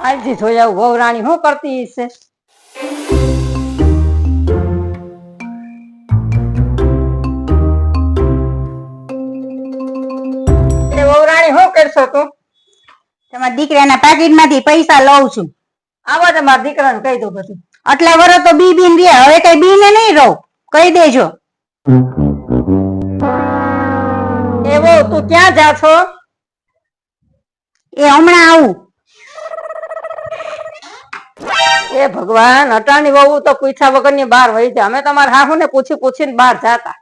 આજથી જોઈ આવું વહુ રાણી શું કરતી છે. એ વહુ રાણી શું કરશો તું? તમારા દીકરાના પાકીટ માંથી પૈસા લઉં છું. આવા જ મારા દીકરાને કહી દો બધું. આટલા વર્ષ તો બી બીન રહ્યા, હવે કઈ બીને નહીં રહો, કહી દેજો. એ વહુ તું ક્યાં જા છો? એ હમણાં આવું. એ ભગવાન, અટાણી વહુ તો પૂછ્યા વગર ની બહાર વહી જાય. અમે તમારા હાહુ ને પૂછી પૂછીને બહાર જાતા.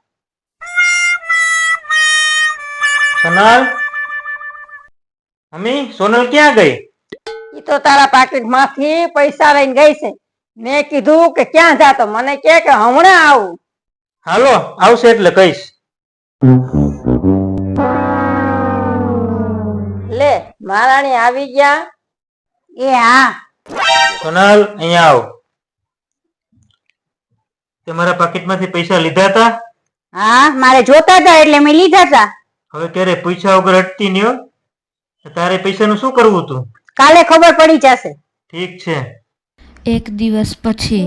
સોનલ, મમ્મી સોનલ ક્યાં ગઈ? ઈ તો તારા પાકીટ માંથી પૈસા લઈને ગઈ છે. મેં કીધું કે ક્યાં જાતો, મને કે હમણાં આવું. હાલો આવશે એટલે કહીશ. લે મહારાણી આવી ગયા. એ હા. સોનલ અહીંયા આવ. તે મારા પાકીટમાંથી પૈસા લીધા હતા? હા, મારે જોતા હતા એટલે મેં લીધા હતા. હવે ક્યારે પૂછ્યા વગર હટતી નહીં હો. તારે પૈસાનું શું કરવું તું? કાલે ખબર પડી જશે. ઠીક છે. એક દિવસ પછી.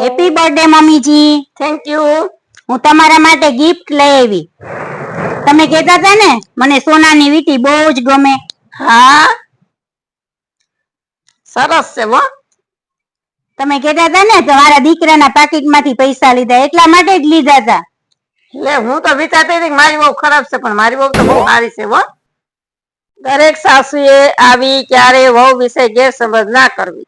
હેપી બર્થડે મમ્મીજી. Thank you. હું તમારા માટે ગિફ્ટ લઈ આવી. તમે કહેતા હતા ને મને સોનાની વીંટી બહુ જ ગમે. હા સરસ છે હો. તમે કહેતા હતા ને તમારા દીકરાના પાકીટ માંથી પૈસા લીધા, એટલા માટે જ લીધા હતા. લે હું તો વિચારતી હતી કે મારી બહુ ખરાબ છે, પણ મારી બહુ તો બહુ સારી છે હો. દરેક સાસુએ આવી ક્યારે વહુ વિશે ગેરસમજ ના કરવી.